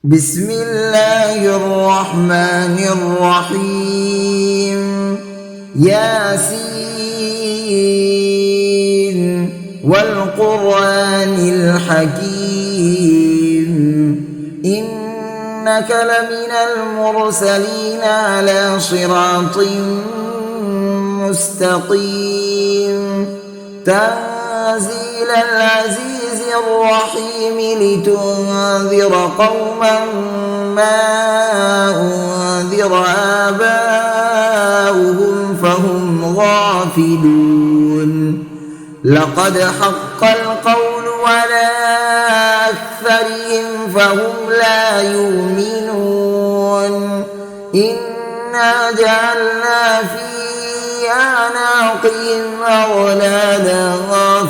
بسم الله الرحمن الرحيم. ياسين والقرآن الحكيم إنك لمن المرسلين على صراط مستقيم تنزيل العزيز الرحيم لتنذر قوما ما أنذر آباؤهم فهم غافلون. لقد حق القول على أكثرهم فهم لا يؤمنون. إنا جعلنا في أعناقهم أغلالا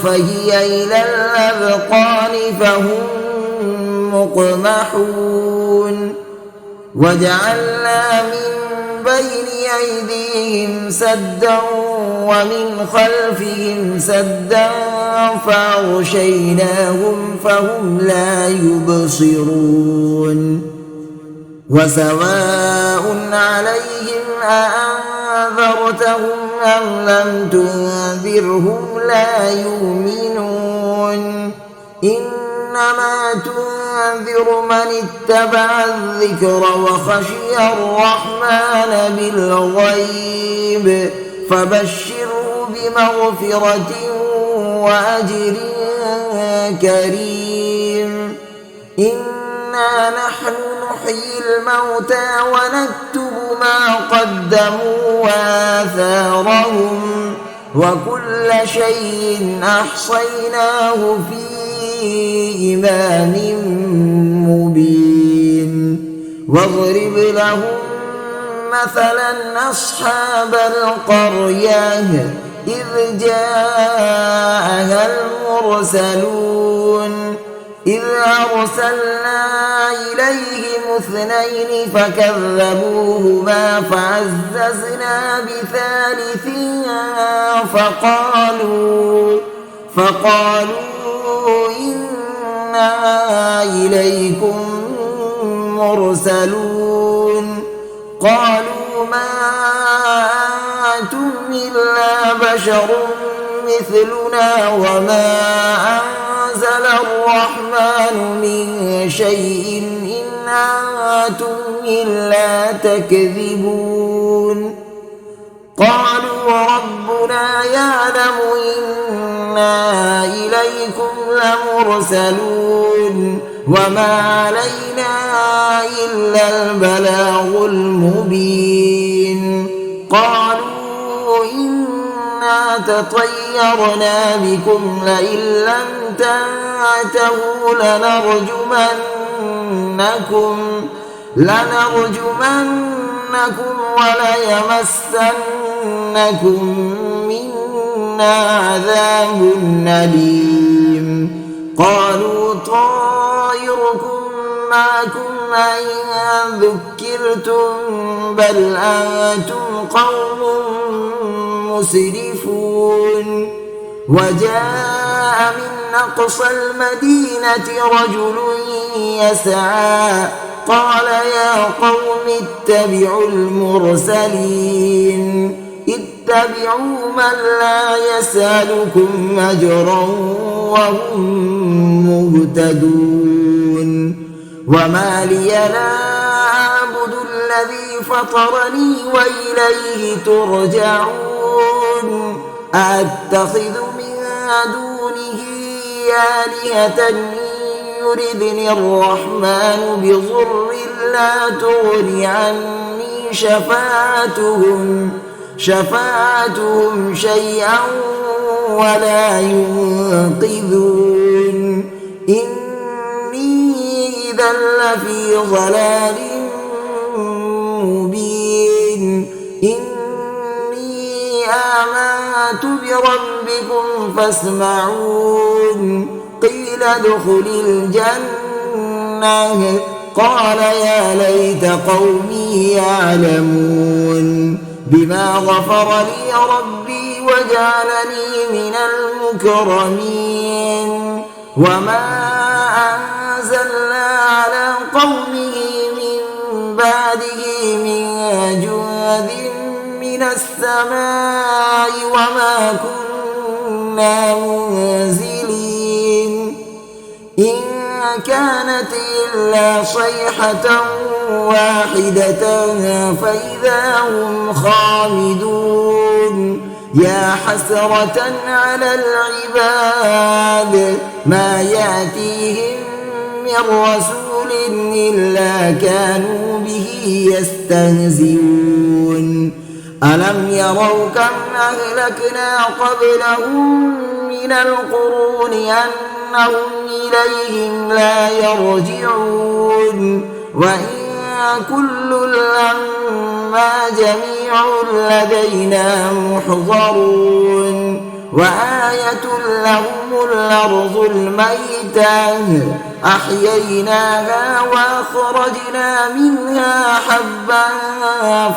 فهي إلى الأذقان فهم مقمحون. وجعلنا من بين أيديهم سدا ومن خلفهم سدا فأغشيناهم فهم لا يبصرون. وسواء عليهم أأنذرتهم أم لم تنذرهم لا يؤمنون. إنما تنذر من اتبع الذكر وخشي الرحمن بالغيب فبشره بمغفرة وأجر كريم. إنا نحن نحيي الموتى ونكتب ما قدموا وآثارهم وكل شيء أحصيناه في إمام مبين. واضرب لهم مثلا أصحاب القرية إذ جاءها المرسلون إذ أرسلنا إليهم 2 فكذبوهما فعززنا بثالث فقالوا إنا إليكم مرسلون. قالوا ما أنتم إلا بشر مثلنا وما أنزل الرحمن من شيء إن أنتم إلا تكذبون. قالوا ربنا يعلم إنا إليكم لمرسلون وما علينا إلا البلاغ المبين. قالوا إنا تطيرنا بكم لئن لم تنتهوا لنرجمنكم وليمسنكم منا عذاب أليم. قالوا طائركم معكم أئن ذكرتم بل أنتم قوم مسرفون. وجاء من أقصى المدينة رجل يسعى قال يا قوم اتبعوا المرسلين اتبعوا من لا يسألكم أجرا وهم مهتدون. وما لي لا أعبد الذي فطرني وإليه ترجعون. أأتخذ من دونه آلهة يردني الرحمن بضر لا تغني عني شفاعتهم شيئا ولا ينقذون. إني إذا لفي ضلال مبين. إني آمنت بربكم فاسمعون. قيل ادخل الجنة قال يا ليت قومي يعلمون بما غفر لي ربي وجعلني من المكرمين. وما أرسلنا على قومه من بعده من جند من السماء وما كنا منزلين إن كانت إلا صيحة واحدة فإذا هم خامدون يا حسرة على العباد ما يأتيهم من رسول إلا كانوا به يستهزئون ألم يروا كم أهلكنا قبلهم من القرون أنهم إليهم لا يرجعون وإن كل لما جميع لدينا محضرون وآية لهم الأرض الميتة أحييناها وأخرجنا منها حبا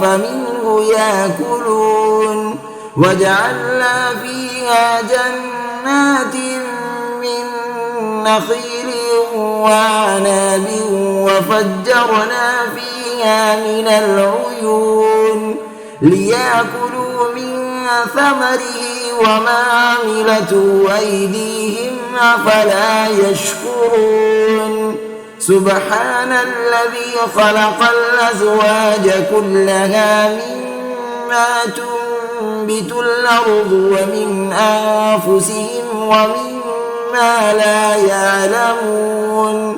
فمنه يأكلون وجعلنا فيها جنات من نخيل وعناب وفجرنا فيها من العيون ليأكلوا من ثمره وما عملته أيديهم أفلا يشكرون سبحان الذي خلق الأزواج كلها مما تنبت الأرض ومن أنفسهم ومما لا يعلمون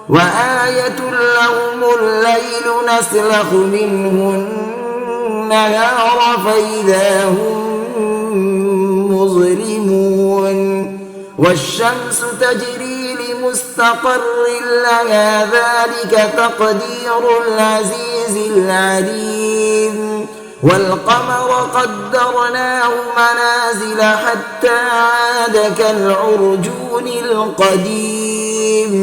وآية لهم الليل نسلخ منه النهار فإذا هم مظلمون والشمس تجري لمستقر لها ذلك تقدير العزيز العليم والقمر قدرناه منازل حتى عاد كالعرجون القديم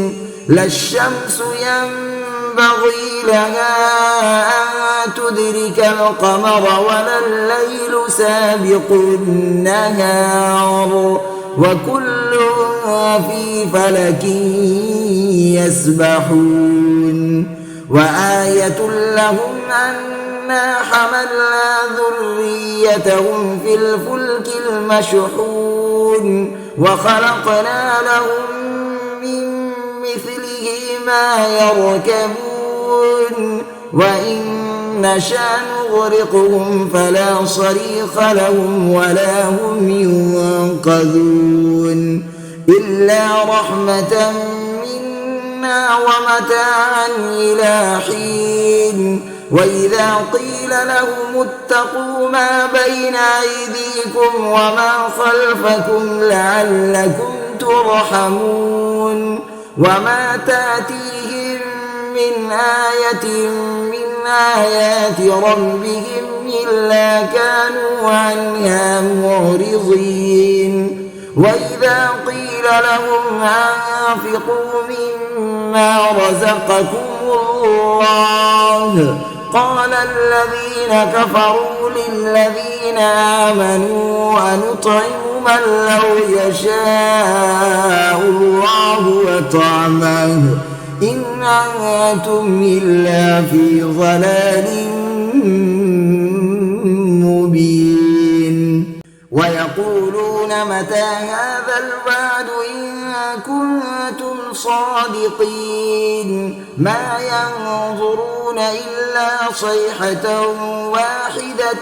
لا الشمس ينبغي لها أن تدرك القمر ولا الليل سابق النهار وكل في فلك يسبحون وآية لهم أنا حملنا ذريتهم في الفلك المشحون وخلقنا لهم من مثله ما يركبون وإن نشأ نغرقهم فلا صريخ لهم ولا هم ينقذون إلا رحمة منا ومتاعا إلى حين وإذا قيل لهم اتقوا ما بين أيديكم وما خلفكم لعلكم ترحمون وما تأتيهم من آية من آيات ربهم إلا كانوا عنها معرضين وإذا قيل لهم أنفقوا مما رزقكم الله قال الذين كفروا للذين آمنوا أنطعم من لو يشاء الله وطعمه إن أنتم إلا في ضلال مبين ويقولون متى هذا الوعد إن كنتم صادقين ما ينظرون إلا صيحة واحدة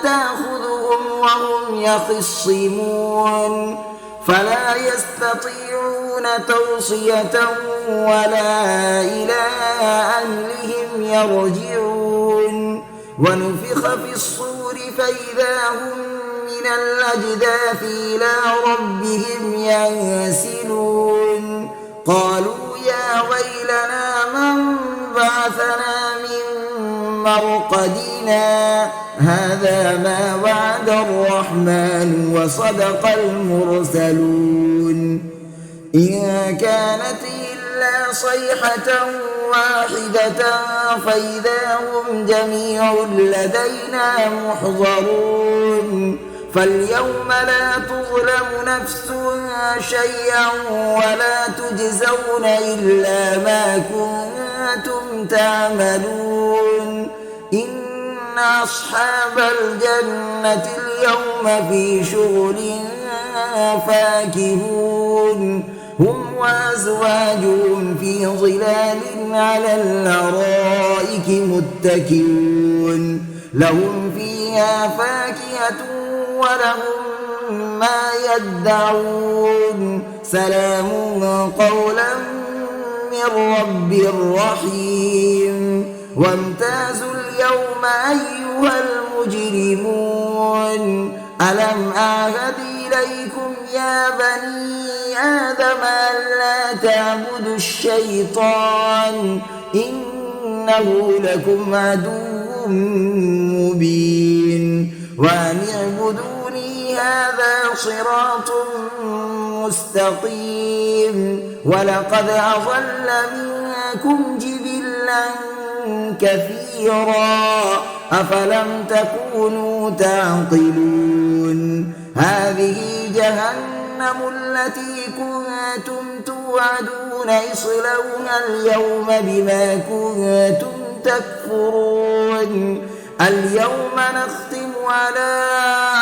تأخذهم وهم يخصمون فلا يستطيعون توصية ولا إلى أهلهم يرجعون ونفخ في الصور فإذا هم من الأجداث إلى ربهم ينسلون قالوا يا ويلنا من بعثنا من مرقدنا هذا ما وعد الرحمن وصدق المرسلون إن كانت إلا صيحة واحدة فإذا هم جميع لدينا محضرون فاليوم لا تظلم نفس شيئا ولا تجزون إلا ما كنتم تعملون إن أصحاب الجنة اليوم في شغل فاكهون هم وأزواجهم في ظلال على الأرائك متكئون لهم فيها فاكهة ولهم ما يدعون سلام قولا من رب رحيم وامتازوا اليوم أيها المجرمون ألم أعهد إليكم يا بني آدم ألا تعبدوا الشيطان إنه لكم عدو مبين وأن اعبدوني هذا صراط مستقيم ولقد أضل منكم جبلا كثيرا أفلم تكونوا تعقلون هذه جهنم التي كنتم توعدون اصلوها اليوم بما كنتم تكفرون اليوم نختم على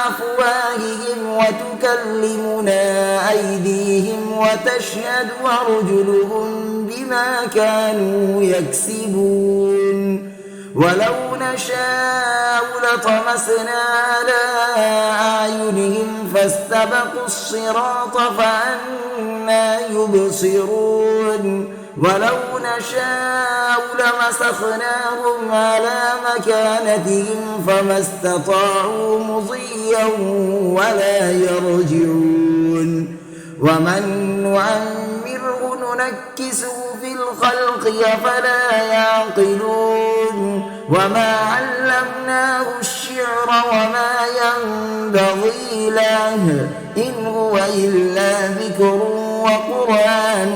أفواههم وتكلمنا أيديهم وتشهد أرجلهم بما كانوا يكسبون ولو نشاء لطمسنا على أعينهم فاستبقوا الصراط فأنى يبصرون ولو نشاء لمسخناهم على مكانتهم فما استطاعوا مضيا ولا يرجعون ومن نعمره ننكسه في الخلق أفلا يعقلون وما علمناه الشعر وما ينبغي له إن هو إلا ذكر وقرآن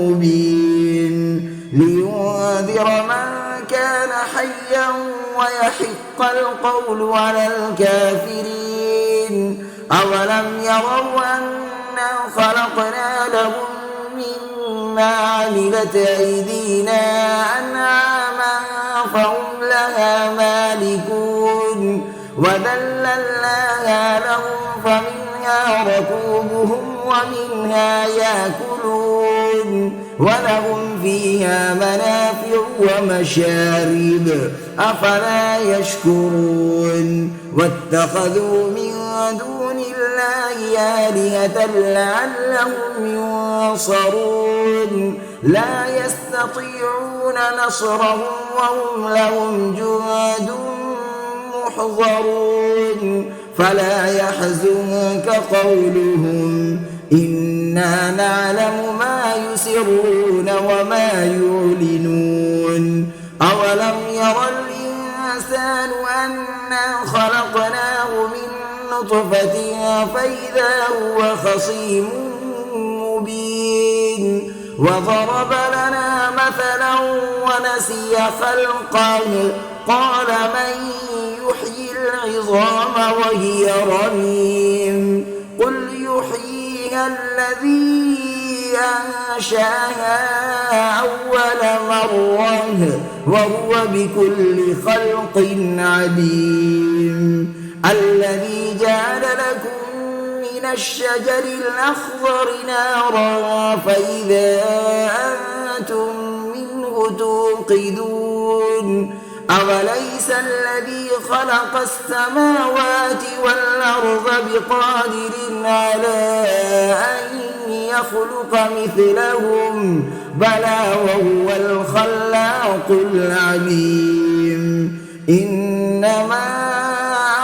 مبين لينذر من كان حيا ويحق القول على الكافرين أولم يروا أنا خلقنا لهم مما عملت أيدينا أنعاما فهم لها مالكون وذللناها لهم فمنها ركوبهم ومنها يأكلون ولهم فيها منافع ومشارب أفلا يشكرون واتخذوا من دون الله آلهة لعلهم ينصرون لا يستطيعون نصرهم وهم لهم جند محضرون فلا يحزنك قولهم إنا نعلم ما يسرون وما يعلنون أولم ير الإنسان أنا خلقناه من نطفة فإذا هو خصيم مبين وضرب لنا مثلا ونسي خلقه قال من يحيي العظام وهي رميم قل يحييها الذي أنشأها أول مرة وهو بكل خلق عليم الذي جعل لكم من الشجر الأخضر نارا فإذا أنتم منه توقدون أوليس الذي خلق السماوات والأرض بقادر على أن يخلق مثلهم بلى وهو الخلاق العليم إنما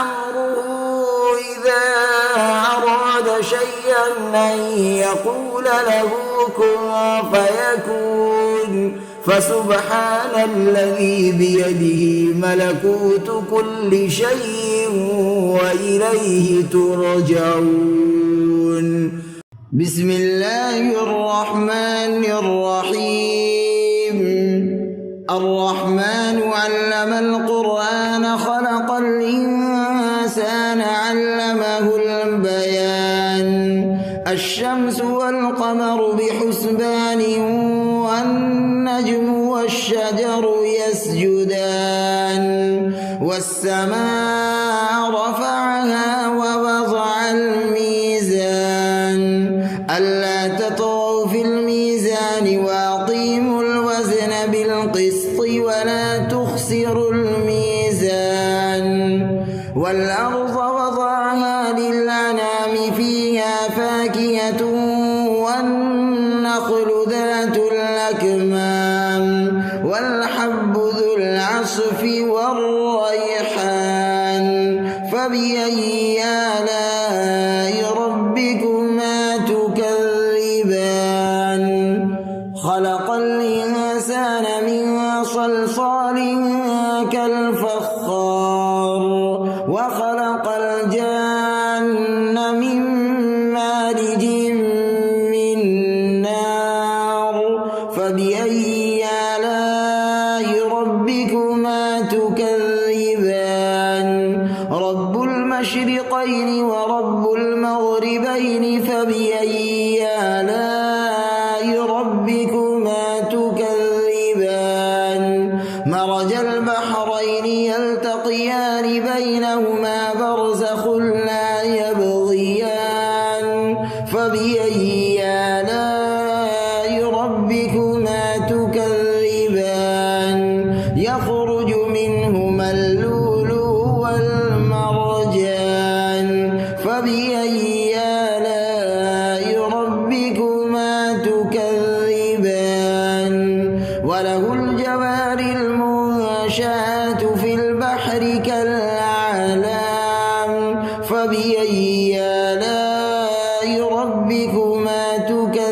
أمره إذا أراد شيئا أن يقول له كن فيكون فسبحان الذي بيده ملكوت كل شيء وإليه ترجعون بسم الله الرحمن الرحيم الرحمن علم القرآن خلق الإنسان علمه الشمس والقمر بحسبان والنجم والشجر يسجدان والسماء رفعها ووضع الميزان ألا تطغوا في الميزان وأقيموا الوزن بالقسط ولا تخسروا الميزان والأرض وضعها للأنام فيها فاكهة والنخل ذات الأكمام والحب ذو العصف والريحان فبأي آلاء ربكما تكذبان خلق الإنسان من صلصال كالفخار وخلق الجن من مارج من نار فبأي آلاء ربكما تكذبان رب المشرقين ورب المغربين فبأي آلاء ربكما تكذبان مرج البحرين يلتقيان بينهما برزخ لا يبغيان فبأي آلاء ربكما تكذبان يخرج منهما اللؤلؤ والمرجان فبأي آلاء ربكما تكذبان وله الجوار المنشآت في البحر كالأعلام فبأي آلاء ربكما تكذبان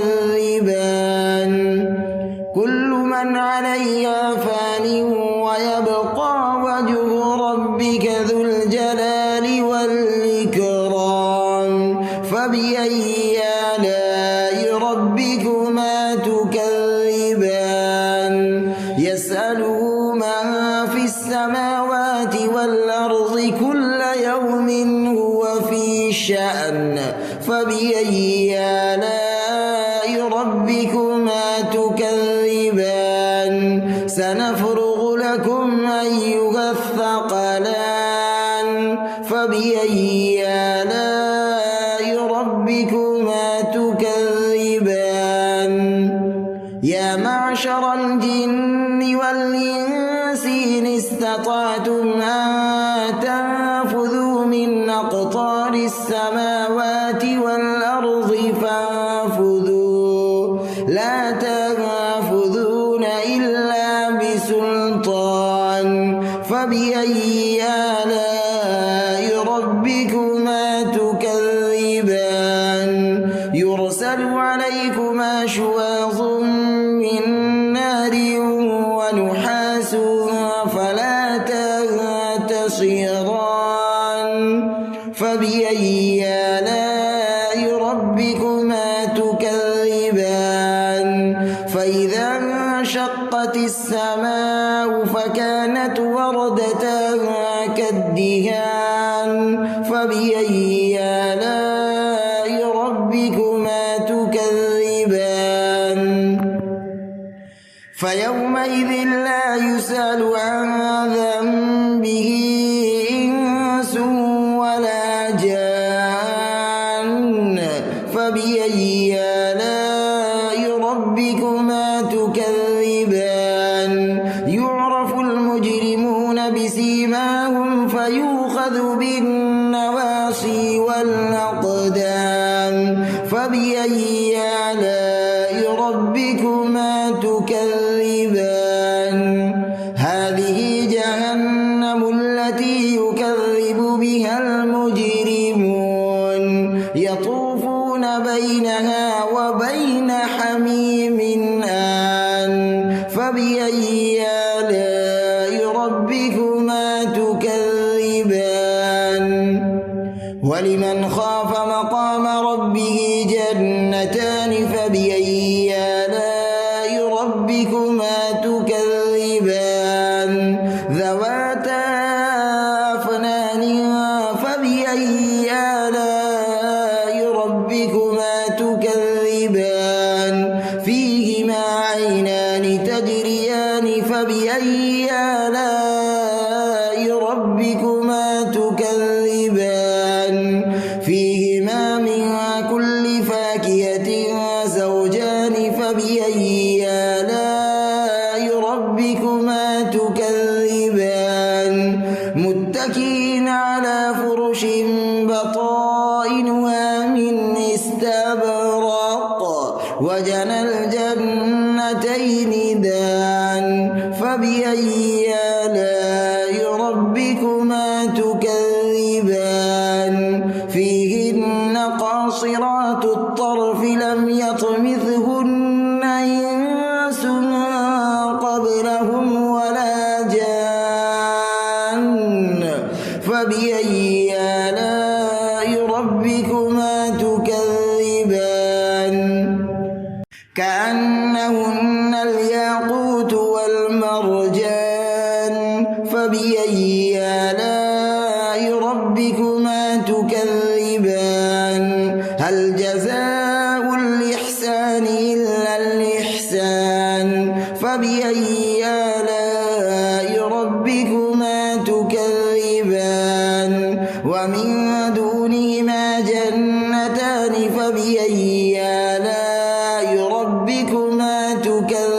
كل من عليها فان ويبقى وجه ربك ذو الجلال والإكرام فبأي آلاء ربكما تكذبان يسأله من في السماوات والأرض كل يوم هو في شأن فبأي آلاء ربكما تكذبان سنفرغ لكم أيها الثقلان فبأي آلاء ربكما تكذبان يا معشر الجن والإنس إن استطعتم أن تنفذوا من أقطار السماوات والأرض فانفذوا لا تنفذون إلا بسلطان فبأي آلاء ربكما تكذبان يرسل عليكما شواظ من نار ونحاس فلا تنتصران فبأي آلاء ربكما تكذبان فإذا انشقت السماء فكانت وردة كالدهان فبأي آلاء ربكما تكذبان فيومئذ لا يسأل عن ذنبه إنس ولا جان فبأي آلاء ربكما تكذبان يعرف المجرمون بسيماهم فيؤخذ بالنواصي والأقدام فبأي آلاء ربكما تكذبان هذه جهنم التي يكذب بها المجرمون يطوفون بينها وبين حميم آن فبأي آلاء ربكما تكذبان ولمن خاف مقام ربه جنتان فبأي آلاء ربكما تكذبان ذواتا أفنان فبأي آلاء ربكما تكذبان فبأي آلاء ربكما تكذبان فيهما من كل فاكهة زوجان فبأي آلاء ربكما تكذبان متكئين على فرش بطائنها من استبرق وجنى الجنتين دان فبأي آلاء ربكما تكذبان فيهن قاصرات الطرف لم يطمثهن إنس قبلهم ولا جان فبأي آلاء ربكما تكذبان كأنهن الياقوت والمرجان فبأي آلاء ربكما تكذبان هل جزاء الإحسان إلا الإحسان فبأي آلاء ربكما تكذبان ومن دونهما جنتان فبأي آلاء ربكما تكذبان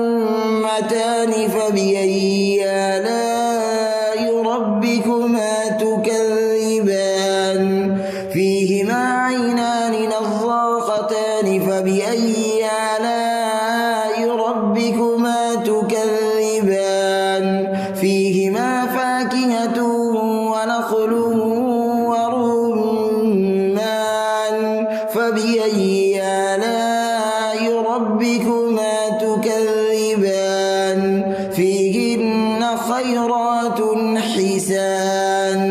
مدهامتان فبأي آلاء ربكما تكذبان فيهما عينان نضاختان فبأي آلاء ربكما تكذبان فيهما فاكهة ونخل ورمان فبأي آلاء ربكما تكذبان فيهن خيرات حسان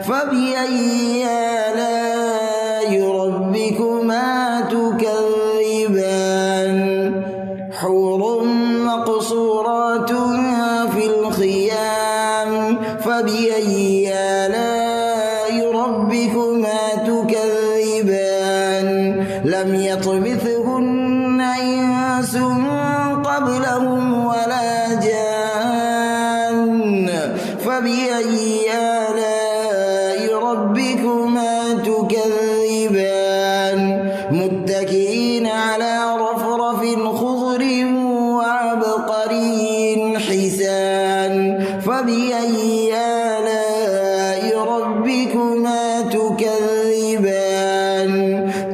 فبأي آلاء ربكما تكذبان حور مقصورات في الخيام فبأي آلاء ربكما تكذبان لم يطمثهن إنس قبلهم ولا جان فبأي آلاء ربكما تكذبان متكئين على رفرف خضر وعبقري حسان فبأي آلاء ربكما تكذبان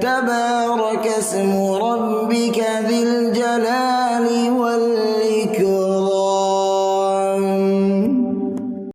تبارك اسم ربك ذي الجلال